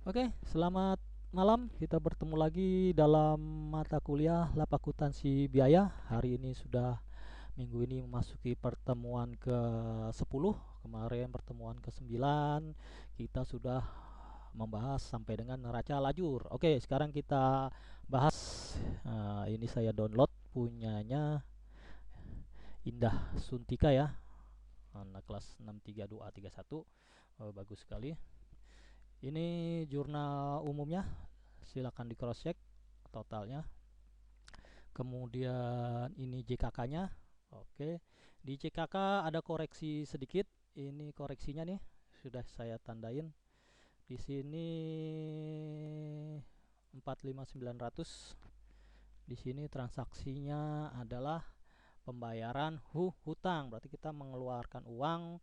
Oke, selamat malam. Kita bertemu lagi dalam mata kuliah Lab Akuntansi Biaya. Hari ini sudah minggu ini memasuki pertemuan ke-10. Kemarin pertemuan ke-9 kita sudah membahas sampai dengan neraca lajur. Oke, sekarang kita bahas. Ini saya download punyanya Indah Suntika ya. Anak kelas 632A31. Bagus sekali. Ini jurnal umumnya, silakan di cross check totalnya. Kemudian ini JKK-nya. Oke. Di JKK ada koreksi sedikit. Ini koreksinya nih, sudah saya tandain. Di sini 45900. Di sini transaksinya adalah pembayaran hutang. Berarti kita mengeluarkan uang,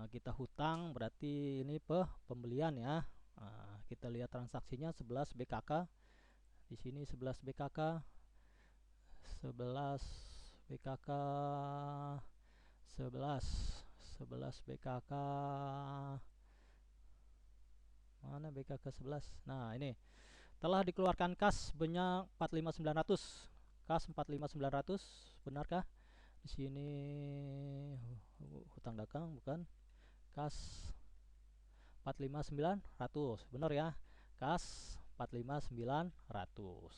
kita hutang, berarti ini pembelian ya. Kita lihat transaksinya 11 BKK. Di sini 11 BKK, 11 BKK, 11 BKK. Mana BKK 11? Nah, ini telah dikeluarkan kas banyak 45900. Kas 45900, benarkah? Di sini hutang dagang bukan? Kas 45900. Benar ya? Kas 45900.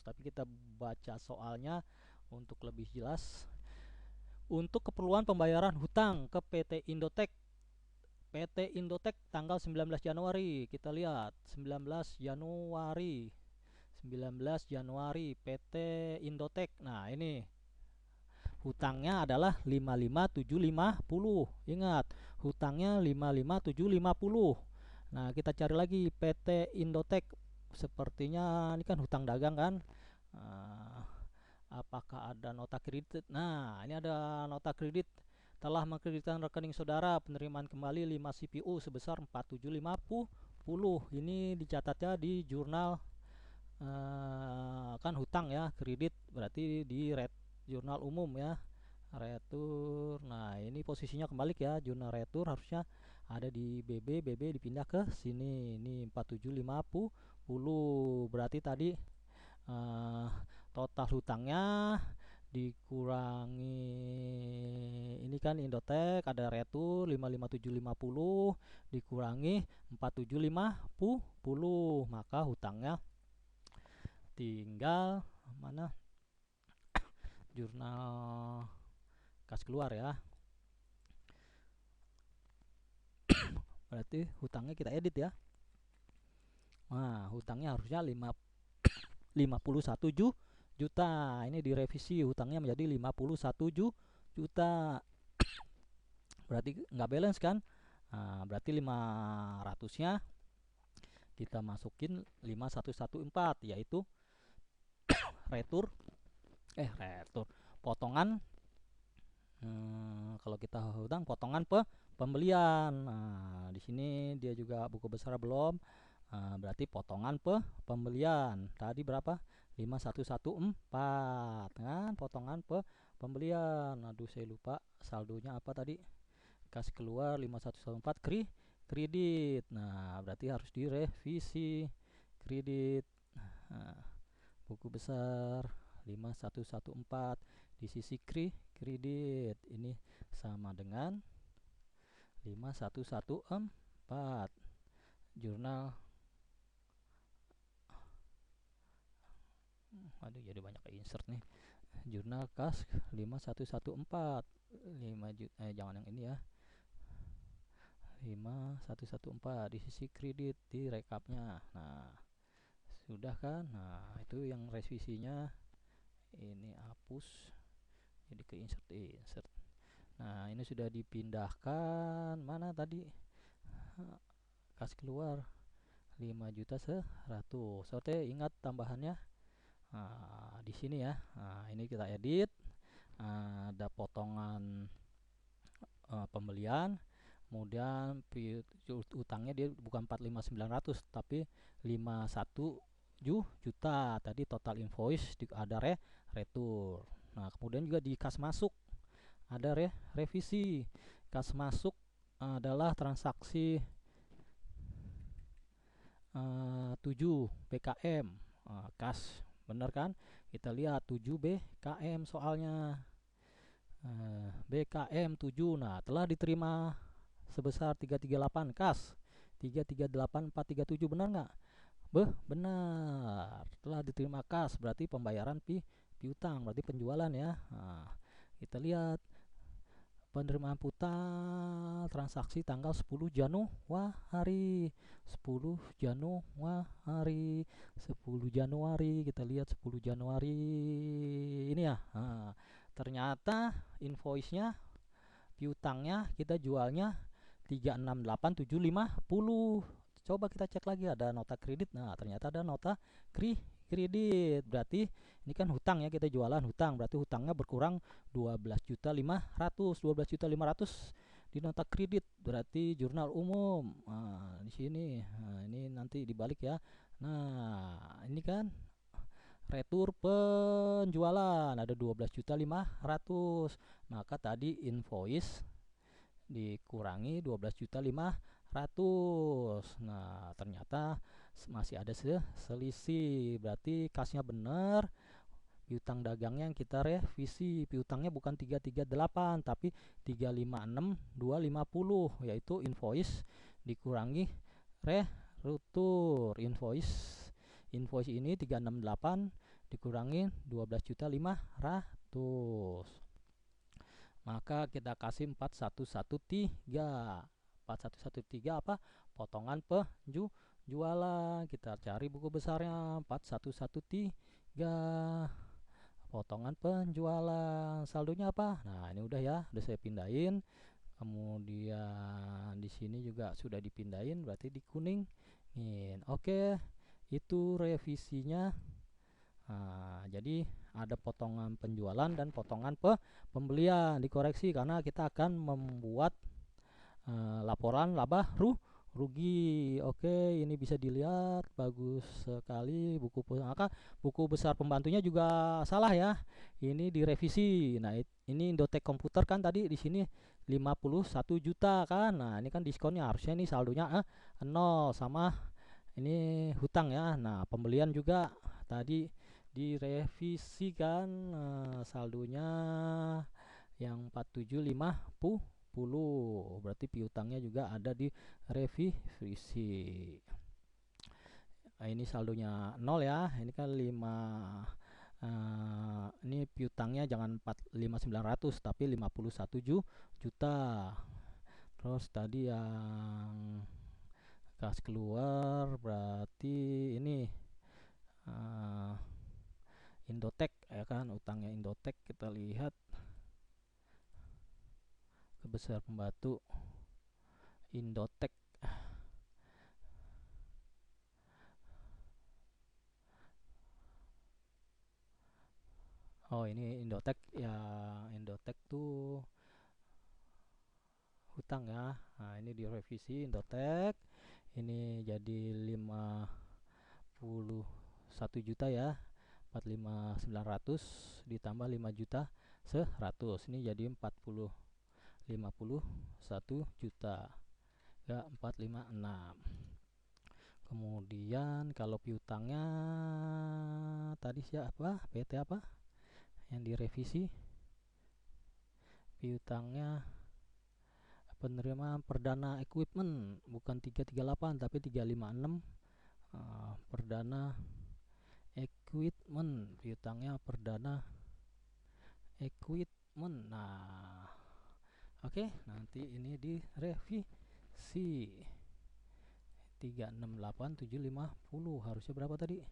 Tapi kita baca soalnya untuk lebih jelas. Untuk keperluan pembayaran hutang ke PT Indotech. PT Indotech tanggal 19 Januari. Kita lihat 19 Januari. 19 Januari PT Indotech. Nah, ini hutangnya adalah 55750. Ingat, hutangnya 55750. Nah, kita cari lagi PT Indotech. Sepertinya ini kan hutang dagang kan. Uh, Apakah ada nota kredit? Nah, ini ada nota kredit. Telah mengkreditkan rekening saudara penerimaan kembali 5 CPU sebesar 4750. Ini dicatatnya di jurnal, kan hutang ya, kredit berarti di red jurnal umum ya, retur. Nah, ini posisinya kembali ya, jurnal retur harusnya ada di BB dipindah ke sini. Ini 4750, berarti tadi total hutangnya dikurangi ini kan Indotech ada retur 55750 dikurangi 4750, maka hutangnya tinggal mana jurnal kas keluar ya. Berarti hutangnya kita edit ya. Nah, hutangnya harusnya 51 juta. Ini direvisi, hutangnya menjadi 51 juta. Berarti nggak balance kan? Nah, berarti 500-nya kita masukin 5114, yaitu retur potongan, kalau kita hutang potongan pembelian. Nah, di sini dia juga buku besar belum. Berarti potongan pembelian tadi berapa? 5114 kan, potongan pembelian. Aduh, saya lupa saldonya apa tadi. Kas keluar 5114 kredit. Nah, berarti harus direvisi kredit. Nah, buku besar 5114 di sisi kredit ini sama dengan 5114. Jurnal, aduh jadi banyak insert nih. Jurnal kas 5114 5 juta, jangan yang ini ya, 5114 di sisi kredit di rekapnya. Nah, sudah kan? Nah, itu yang revisinya ini hapus jadi ke insert. Nah, ini sudah dipindahkan mana tadi? Kas keluar 5.100.000. Soalnya ingat tambahannya. Nah, di sini ya. Nah, ini kita edit. Ada potongan pembelian, kemudian utangnya dia bukan 45.900 tapi 51 juta. Tadi total invoice ada retur. Nah, kemudian juga di kas masuk ada revisi. Kas masuk adalah transaksi 7 BKM. Kas, bener kan? Kita lihat 7 BKM soalnya. BKM 7. Nah, telah diterima sebesar 338 kas. 338.437 benar nggak? Benar. Telah diterima kas, berarti pembayaran piutang, berarti penjualan ya. Nah, kita lihat penerimaan putar transaksi tanggal 10 Januari. 10 Januari. 10 Januari, kita lihat 10 Januari ini ya. Nah, ternyata invoice-nya, piutangnya kita jualnya 368.750. Coba kita cek lagi ada nota kredit. Nah, ternyata ada nota kredit. Berarti ini kan hutang ya, kita jualan hutang. Berarti hutangnya berkurang 12.500.000. 12.500.000 di nota kredit. Berarti jurnal umum. Nah, di sini. Nah, ini nanti dibalik ya. Nah, ini kan retur penjualan ada 12.500.000. Maka tadi invoice dikurangi 12.500.000. Nah, ternyata masih ada selisih. Berarti kasnya benar. Piutang dagangnya yang kita revisi. Piutangnya bukan 338 tapi 356.250, yaitu invoice dikurangi retur. Invoice ini 368 dikurangi 12.500.000. Maka kita kasih 4113. 4113 apa? Potongan penjualan. Kita cari buku besarnya. 4113 potongan penjualan. Saldonya apa? Nah, ini udah ya, udah saya pindahin. Kemudian di sini juga sudah dipindahin, berarti di kuning. Oke, itu revisinya. Nah, jadi ada potongan penjualan dan potongan pembelian dikoreksi karena kita akan membuat laporan laba rugi. Oke, ini bisa dilihat bagus sekali buku maka buku besar pembantunya juga salah ya. Ini direvisi. Nah, ini Indotek komputer kan tadi di sini 51 juta kan. Nah, ini kan diskonnya, harusnya ini saldonya 0 sama ini hutang ya. Nah, pembelian juga tadi direvisi kan, saldonya yang 4750. Berarti piutangnya juga ada di revisi. Nah, ini saldonya 0 ya. Ini kan 5, ini piutangnya jangan 45.900 tapi 51 juta. Terus tadi yang kas keluar berarti ini Indotek ya kan, utangnya Indotek. Kita lihat ke besar pembantu Indotek. Oh, ini Indotek ya. Indotek tuh hutang ya. Nah, ini direvisi Indotek. Ini jadi 51 juta ya. 45.900 ditambah 5 juta 100. Ini jadi 51 juta. Ya, 456. Kemudian kalau piutangnya tadi siapa? PT apa? Yang direvisi piutangnya penerimaan perdana equipment bukan 338 tapi 356. Perdana equipment, piutangnya perdana equipment. Nah, oke, nanti ini direvisi 368.750. Harusnya berapa tadi?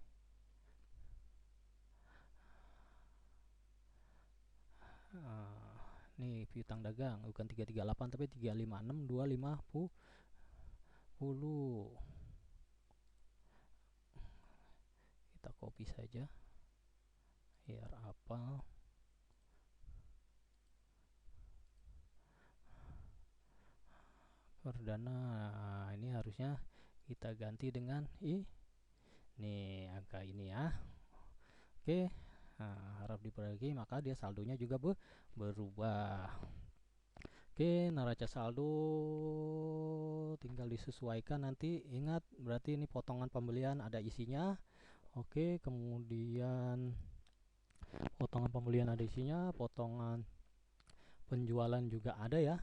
Nih piutang dagang bukan 338 tapi 356.250. Kita copy saja biar apa. Perdana, ini harusnya kita ganti dengan ini angka ini ya. Oke, harap diperhatikan, maka dia saldonya juga berubah. Oke, neraca saldo tinggal disesuaikan nanti. Ingat, berarti ini potongan pembelian ada isinya. Oke, kemudian potongan pembelian ada isinya, potongan penjualan juga ada ya.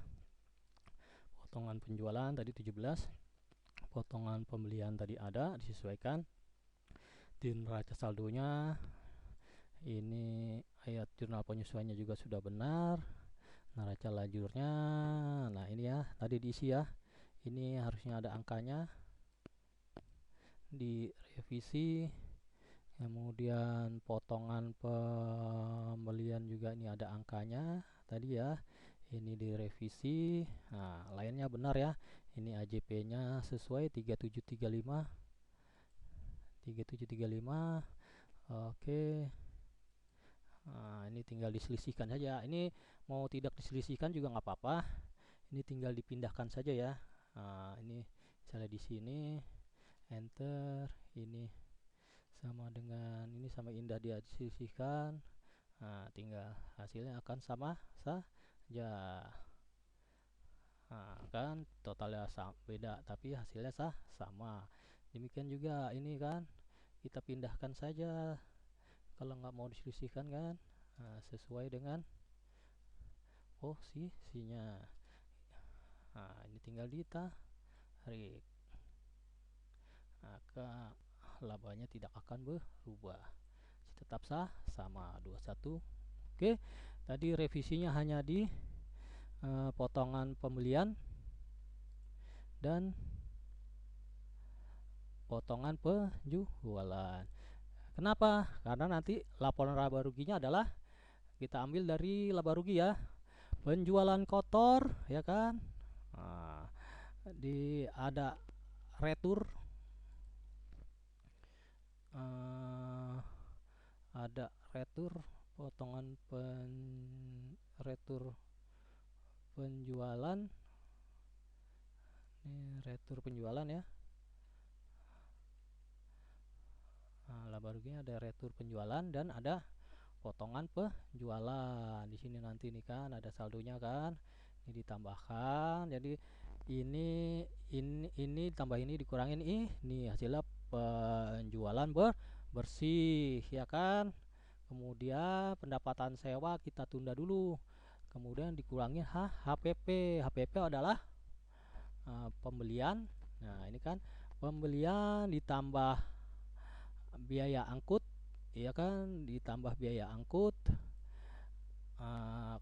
Potongan penjualan tadi 17, potongan pembelian tadi ada, disesuaikan. Di neraca saldonya ini ayat jurnal penyesuaiannya juga sudah benar. Neraca lajurnya, nah ini ya, tadi diisi ya. Ini harusnya ada angkanya, direvisi. Kemudian potongan pembelian juga ini ada angkanya tadi ya. Ini direvisi. Nah, lainnya benar ya. Ini AJP-nya sesuai 3735. 3735. Oke. Nah, ini tinggal diselisihkan saja. Ini mau tidak diselisihkan juga nggak apa-apa. Ini tinggal dipindahkan saja ya. Nah, ini misalnya di sini enter, ini sama dengan ini sama indah dia diselisihkan. Nah, tinggal hasilnya akan sama saja. Nah, kan totalnya beda tapi hasilnya sama. Demikian juga ini kan kita pindahkan saja kalau nggak mau diselisihkan kan. Nah, sesuai dengan posisinya. Nah, ini tinggal ditarik. Maka labanya tidak akan berubah. Tetap sama 21. Oke, tadi revisinya hanya di potongan pembelian dan potongan penjualan. Kenapa? Karena nanti laporan laba ruginya adalah kita ambil dari laba rugi ya. Penjualan kotor ya kan. Nah, ada retur, ada retur potongan retur penjualan. Ini retur penjualan ya. Nah, laba ruginya ada retur penjualan dan ada potongan penjualan. Di sini nanti nih kan ada saldonya kan. Ini ditambahkan. Jadi ini tambah ini dikurangin ini hasilnya penjualan bersih ya kan. Kemudian pendapatan sewa kita tunda dulu. Kemudian dikurangi HPP. HPP adalah pembelian. Nah, ini kan pembelian ditambah biaya angkut, ya kan, ditambah biaya angkut.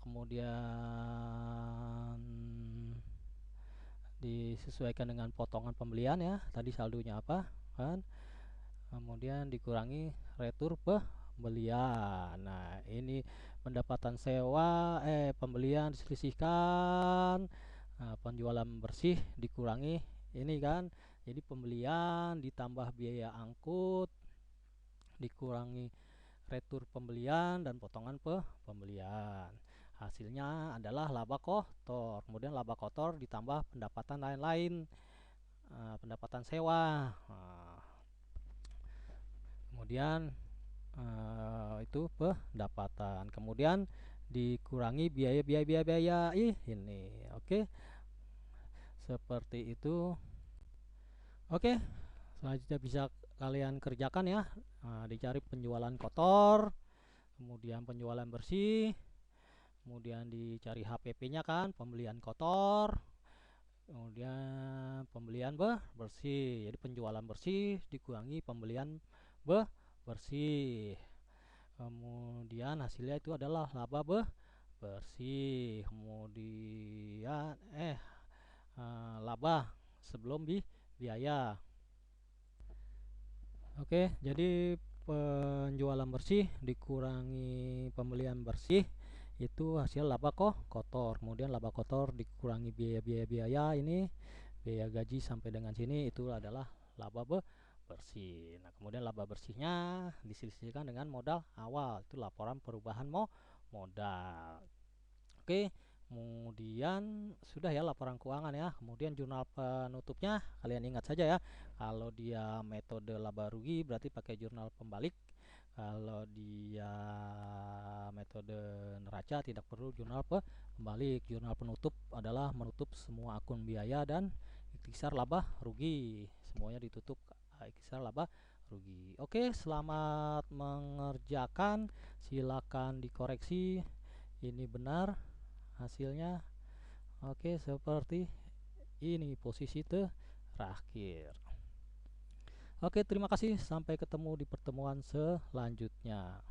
Kemudian disesuaikan dengan potongan pembelian ya. Tadi saldonya apa kan? Kemudian dikurangi retur pembelian. Nah, ini pendapatan sewa pembelian diselisihkan. Nah, penjualan bersih dikurangi ini kan. Jadi pembelian ditambah biaya angkut dikurangi retur pembelian dan potongan pembelian. Hasilnya adalah laba kotor. Kemudian laba kotor ditambah pendapatan lain-lain, pendapatan sewa. Kemudian itu pendapatan. Kemudian dikurangi biaya ini. Oke. Seperti itu. Oke. Selanjutnya bisa kalian kerjakan ya. Dicari penjualan kotor, kemudian penjualan bersih, kemudian dicari HPP-nya kan, pembelian kotor, kemudian pembelian bersih. Jadi penjualan bersih dikurangi pembelian bersih. Kemudian hasilnya itu adalah laba bersih. Kemudian laba sebelum biaya. Oke, jadi penjualan bersih dikurangi pembelian bersih itu hasil laba kotor. Kemudian laba kotor dikurangi biaya ini, biaya gaji sampai dengan sini itu adalah laba bersih. Nah, kemudian laba bersihnya diselisihkan dengan modal awal, itu laporan perubahan modal. Oke, kemudian sudah ya laporan keuangan ya. Kemudian jurnal penutupnya kalian ingat saja ya, kalau dia metode laba rugi berarti pakai jurnal pembalik. Kalau dia metode neraca tidak perlu jurnal pembalik. Jurnal penutup adalah menutup semua akun biaya dan ikhtisar laba rugi. Semuanya ditutup ikhtisar laba rugi. Oke, selamat mengerjakan. Silakan dikoreksi. Ini benar hasilnya. Oke, seperti ini posisi terakhir. Oke, terima kasih. Sampai ketemu di pertemuan selanjutnya.